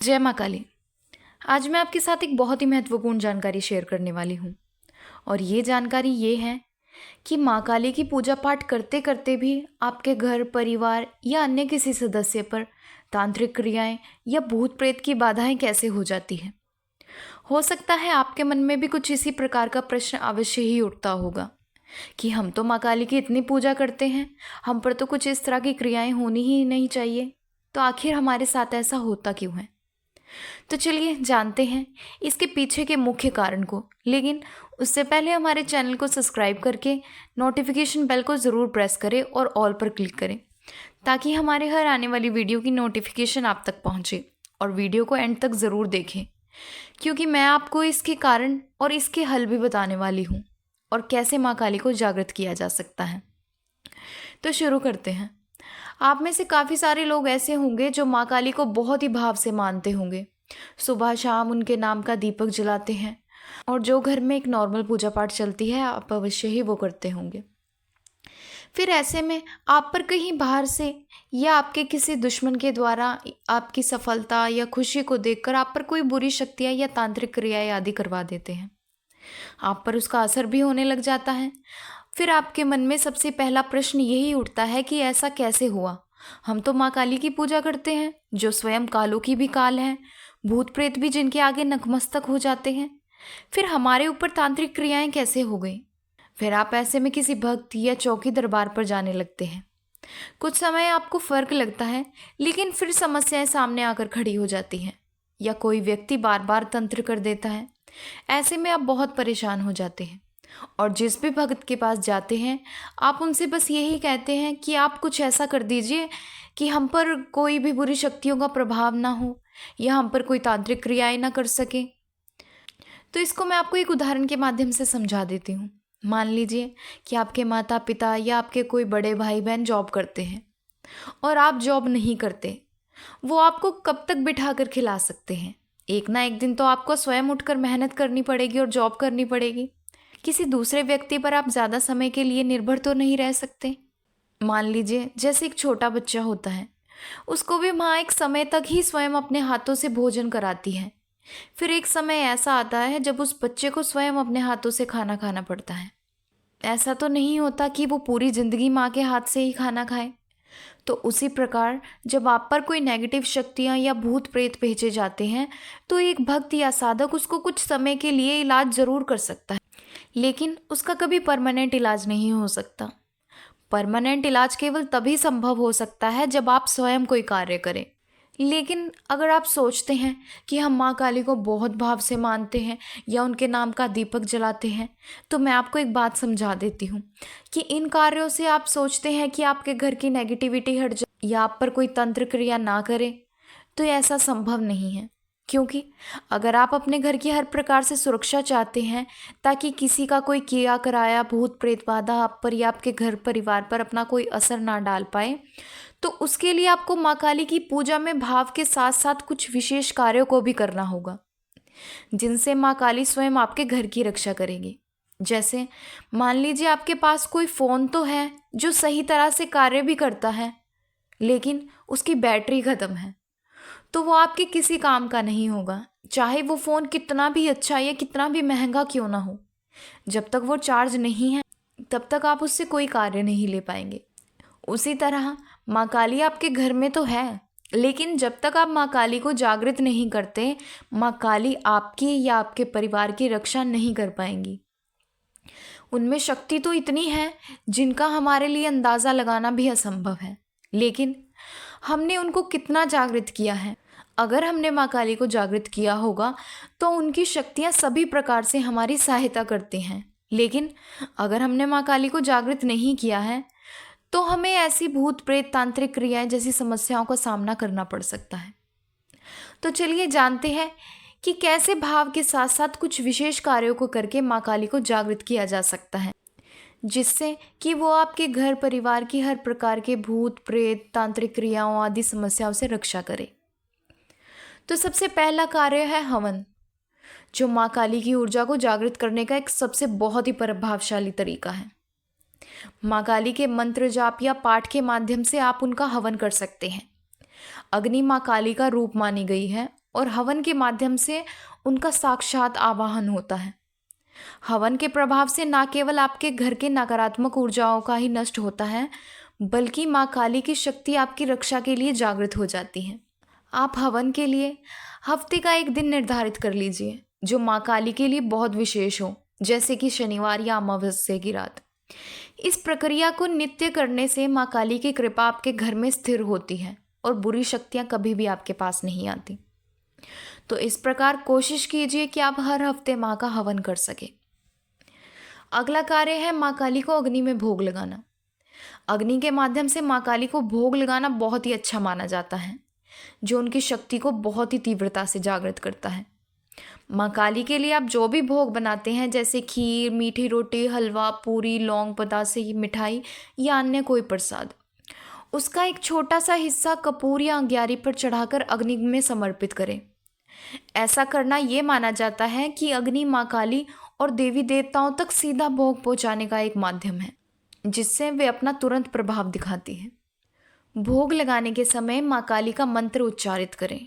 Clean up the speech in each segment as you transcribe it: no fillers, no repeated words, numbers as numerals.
जय माँ काली। आज मैं आपके साथ एक बहुत ही महत्वपूर्ण जानकारी शेयर करने वाली हूँ। और ये जानकारी ये है कि माँ काली की पूजा पाठ करते करते भी आपके घर परिवार या अन्य किसी सदस्य पर तांत्रिक क्रियाएं या भूत प्रेत की बाधाएं कैसे हो जाती हैं। हो सकता है आपके मन में भी कुछ इसी प्रकार का प्रश्न अवश्य ही उठता होगा कि हम तो माँ काली की इतनी पूजा करते हैं, हम पर तो कुछ इस तरह की क्रियाएं होनी ही नहीं चाहिए, तो आखिर हमारे साथ ऐसा होता क्यों है। तो चलिए जानते हैं इसके पीछे के मुख्य कारण को। लेकिन उससे पहले हमारे चैनल को सब्सक्राइब करके नोटिफिकेशन बेल को ज़रूर प्रेस करें और ऑल पर क्लिक करें, ताकि हमारे हर आने वाली वीडियो की नोटिफिकेशन आप तक पहुंचे। और वीडियो को एंड तक ज़रूर देखें, क्योंकि मैं आपको इसके कारण और इसके हल भी बताने वाली हूँ और कैसे माँ काली को जागृत किया जा सकता है। तो शुरू करते हैं। आप में से काफ़ी सारे लोग ऐसे होंगे जो माँ काली को बहुत ही भाव से मानते होंगे। सुबह शाम उनके नाम का दीपक जलाते हैं, और जो घर में एक नॉर्मल पूजा पाठ चलती है आप अवश्य ही वो करते होंगे। फिर ऐसे में आप पर कहीं बाहर से या आपके किसी दुश्मन के द्वारा आपकी सफलता या खुशी को देखकर आप पर कोई बुरी शक्तियाँ या तांत्रिक क्रियाएं आदि करवा देते हैं। आप पर उसका असर भी होने लग जाता है। फिर आपके मन में सबसे पहला प्रश्न यही उठता है कि ऐसा कैसे हुआ। हम तो माँ काली की पूजा करते हैं, जो स्वयं कालों की भी काल है, भूत प्रेत भी जिनके आगे नतमस्तक हो जाते हैं। फिर हमारे ऊपर तांत्रिक क्रियाएं कैसे हो गई। फिर आप ऐसे में किसी भक्त या चौकी दरबार पर जाने लगते हैं। कुछ समय आपको फर्क लगता है, लेकिन फिर समस्याएं सामने आकर खड़ी हो जाती हैं, या कोई व्यक्ति बार बार तंत्र कर देता है। ऐसे में आप बहुत परेशान हो जाते हैं, और जिस भी भक्त के पास जाते हैं आप उनसे बस यही कहते हैं कि आप कुछ ऐसा कर दीजिए कि हम पर कोई भी बुरी शक्तियों का प्रभाव ना हो, या हम पर कोई तांत्रिक क्रियाएं ना कर सके। तो इसको मैं आपको एक उदाहरण के माध्यम से समझा देती हूँ। मान लीजिए कि आपके माता पिता या आपके कोई बड़े भाई बहन जॉब करते हैं और आप जॉब नहीं करते। वो आपको कब तक बिठा कर खिला सकते हैं। एक ना एक दिन तो आपको स्वयं उठकर मेहनत करनी पड़ेगी और जॉब करनी पड़ेगी। किसी दूसरे व्यक्ति पर आप ज़्यादा समय के लिए निर्भर तो नहीं रह सकते। मान लीजिए जैसे एक छोटा बच्चा होता है, उसको भी माँ एक समय तक ही स्वयं अपने हाथों से भोजन कराती है। फिर एक समय ऐसा आता है जब उस बच्चे को स्वयं अपने हाथों से खाना खाना पड़ता है। ऐसा तो नहीं होता कि वो पूरी जिंदगी माँ के हाथ से ही खाना खाए। तो उसी प्रकार जब आप पर कोई नेगेटिव शक्तियाँ या भूत प्रेत भेजे जाते हैं, तो एक भक्त या साधक उसको कुछ समय के लिए इलाज ज़रूर कर सकता है, लेकिन उसका कभी परमानेंट इलाज नहीं हो सकता। परमानेंट इलाज केवल तभी संभव हो सकता है जब आप स्वयं कोई कार्य करें। लेकिन अगर आप सोचते हैं कि हम माँ काली को बहुत भाव से मानते हैं या उनके नाम का दीपक जलाते हैं, तो मैं आपको एक बात समझा देती हूँ कि इन कार्यों से आप सोचते हैं कि आपके घर की नेगेटिविटी हट जाए या आप पर कोई तंत्र क्रिया ना करे, तो ऐसा संभव नहीं है। क्योंकि अगर आप अपने घर की हर प्रकार से सुरक्षा चाहते हैं, ताकि किसी का कोई किया कराया भूत प्रेत बाधा आप पर या आपके घर परिवार पर अपना कोई असर ना डाल पाए, तो उसके लिए आपको माँ काली की पूजा में भाव के साथ साथ कुछ विशेष कार्यों को भी करना होगा, जिनसे माँ काली स्वयं आपके घर की रक्षा करेगी। जैसे मान लीजिए आपके पास कोई फ़ोन तो है जो सही तरह से कार्य भी करता है, लेकिन उसकी बैटरी ख़त्म है, तो वो आपके किसी काम का नहीं होगा, चाहे वो फ़ोन कितना भी अच्छा या कितना भी महंगा क्यों ना हो। जब तक वो चार्ज नहीं है तब तक आप उससे कोई कार्य नहीं ले पाएंगे। उसी तरह माँ काली आपके घर में तो है, लेकिन जब तक आप माँ काली को जागृत नहीं करते, माँ काली आपकी या आपके परिवार की रक्षा नहीं कर पाएंगी। उनमें शक्ति तो इतनी है जिनका हमारे लिए अंदाज़ा लगाना भी असंभव है, लेकिन हमने उनको कितना जागृत किया है। अगर हमने माँ काली को जागृत किया होगा तो उनकी शक्तियाँ सभी प्रकार से हमारी सहायता करती हैं, लेकिन अगर हमने माँ काली को जागृत नहीं किया है तो हमें ऐसी भूत प्रेत तांत्रिक क्रियाएं जैसी समस्याओं का सामना करना पड़ सकता है। तो चलिए जानते हैं कि कैसे भाव के साथ साथ कुछ विशेष कार्यों को करके माँ काली को जागृत किया जा सकता है, जिससे कि वो आपके घर परिवार की हर प्रकार के भूत प्रेत तांत्रिक क्रियाओं आदि समस्याओं से रक्षा करे। तो सबसे पहला कार्य है हवन, जो माँ काली की ऊर्जा को जागृत करने का एक सबसे बहुत ही प्रभावशाली तरीका है। माँ काली के मंत्र जाप या पाठ के माध्यम से आप उनका हवन कर सकते हैं। अग्नि माँ काली का रूप मानी गई है और हवन के माध्यम से उनका साक्षात आवाहन होता है। हवन के प्रभाव से न केवल आपके घर के नकारात्मक ऊर्जाओं का ही नष्ट होता है, बल्कि माँ काली की शक्ति आपकी रक्षा के लिए जागृत हो जाती है। आप हवन के लिए हफ्ते का एक दिन निर्धारित कर लीजिए जो माँ काली के लिए बहुत विशेष हो, जैसे कि शनिवार या अमावस्या की रात। इस प्रक्रिया को नित्य करने से माँ काली की कृपा आपके घर में स्थिर होती है और बुरी शक्तियाँ कभी भी आपके पास नहीं आती। तो इस प्रकार कोशिश कीजिए कि आप हर हफ्ते माँ का हवन कर सके। अगला कार्य है माँ काली को अग्नि में भोग लगाना। अग्नि के माध्यम से माँ काली को भोग लगाना बहुत ही अच्छा माना जाता है, जो उनकी शक्ति को बहुत ही तीव्रता से जागृत करता है। माँ काली के लिए आप जो भी भोग बनाते हैं, जैसे खीर, मीठी रोटी, हलवा, पूरी, लौंग, बतासे, मिठाई या अन्य कोई प्रसाद, उसका एक छोटा सा हिस्सा कपूर या अंग्यारी पर चढ़ाकर अग्नि में समर्पित करें। ऐसा करना ये माना जाता है कि अग्नि माँ काली और देवी देवताओं तक सीधा भोग पहुँचाने का एक माध्यम है, जिससे वे अपना तुरंत प्रभाव दिखाती है। भोग लगाने के समय माँ काली का मंत्र उच्चारित करें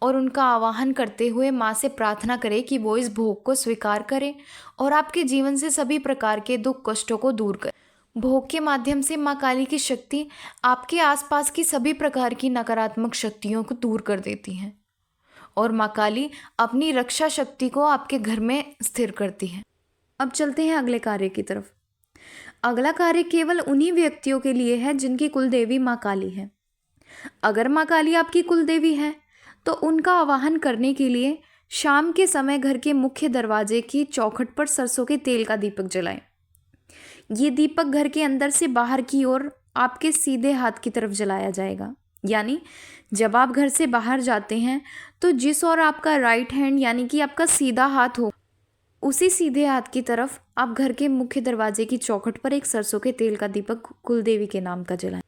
और उनका आवाहन करते हुए माँ से प्रार्थना करें कि वो इस भोग को स्वीकार करें और आपके जीवन से सभी प्रकार के दुख कष्टों को दूर करें। भोग के माध्यम से माँ काली की शक्ति आपके आसपास की सभी प्रकार की नकारात्मक शक्तियों को दूर कर देती हैं और माँ काली अपनी रक्षा शक्ति को आपके घर में स्थिर करती है। अब चलते हैं अगले कार्य की तरफ। अगला कार्य केवल उन्हीं व्यक्तियों के लिए है जिनकी कुलदेवी माँ काली है। अगर माँ काली आपकी कुलदेवी है तो उनका आवाहन करने के लिए शाम के समय घर के मुख्य दरवाजे की चौखट पर सरसों के तेल का दीपक जलाएं। ये दीपक घर के अंदर से बाहर की ओर आपके सीधे हाथ की तरफ जलाया जाएगा। यानी जब आप घर से बाहर जाते हैं तो जिस ओर आपका राइट हैंड यानी कि आपका सीधा हाथ हो, उसी सीधे हाथ की तरफ आप घर के मुख्य दरवाजे की चौखट पर एक सरसों के तेल का दीपक कुलदेवी के नाम का जलाएं।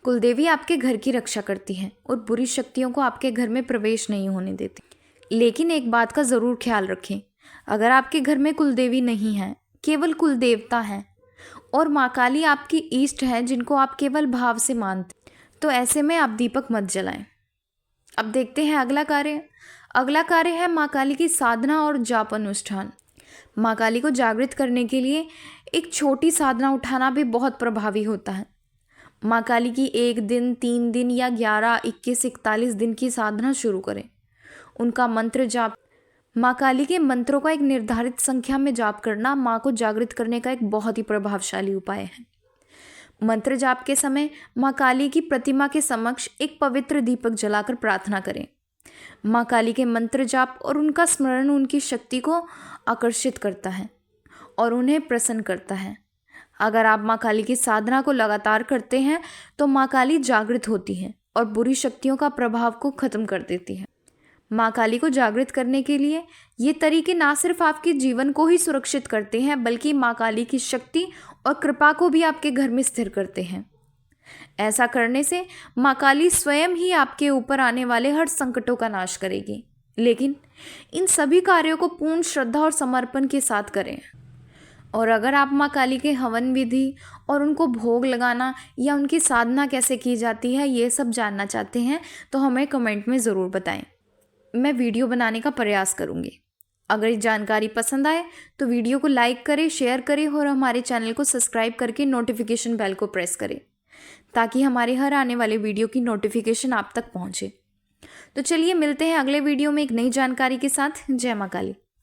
कुलदेवी आपके घर की रक्षा करती हैं और बुरी शक्तियों को आपके घर में प्रवेश नहीं होने देती। लेकिन एक बात का ज़रूर ख्याल रखें, अगर आपके घर में कुलदेवी नहीं है, केवल कुलदेवता है और माँ काली आपकी इष्ट है जिनको आप केवल भाव से मानते, तो ऐसे में आप दीपक मत जलाएं। अब देखते हैं अगला कार्य। अगला कार्य है माँ काली की साधना और जाप अनुष्ठान। माँ काली को जागृत करने के लिए एक छोटी साधना उठाना भी बहुत प्रभावी होता है। माँ काली की 1 दिन, 3 दिन या 11, 21, 41 दिन की साधना शुरू करें। उनका मंत्र जाप, माँ काली के मंत्रों का एक निर्धारित संख्या में जाप करना माँ को जागृत करने का एक बहुत ही प्रभावशाली उपाय है। मंत्र जाप के समय माँ काली की प्रतिमा के समक्ष एक पवित्र दीपक जलाकर प्रार्थना करें। माँ काली के मंत्र जाप और उनका स्मरण उनकी शक्ति को आकर्षित करता है और उन्हें प्रसन्न करता है। अगर आप माँ काली की साधना को लगातार करते हैं तो माँ काली जागृत होती हैं और बुरी शक्तियों का प्रभाव को खत्म कर देती है। माँ काली को जागृत करने के लिए ये तरीके ना सिर्फ आपके जीवन को ही सुरक्षित करते हैं, बल्कि माँ काली की शक्ति और कृपा को भी आपके घर में स्थिर करते हैं। ऐसा करने से माँ काली स्वयं ही आपके ऊपर आने वाले हर संकटों का नाश करेगी। लेकिन इन सभी कार्यों को पूर्ण श्रद्धा और समर्पण के साथ करें। और अगर आप माँ काली के हवन विधि और उनको भोग लगाना या उनकी साधना कैसे की जाती है ये सब जानना चाहते हैं तो हमें कमेंट में ज़रूर बताएं। मैं वीडियो बनाने का प्रयास करूँगी। अगर ये जानकारी पसंद आए तो वीडियो को लाइक करें, शेयर करें और हमारे चैनल को सब्सक्राइब करके नोटिफिकेशन बेल को प्रेस करें ताकि हमारे हर आने वाले वीडियो की नोटिफिकेशन आप तक पहुँचे। तो चलिए मिलते हैं अगले वीडियो में एक नई जानकारी के साथ। जय माँ काली।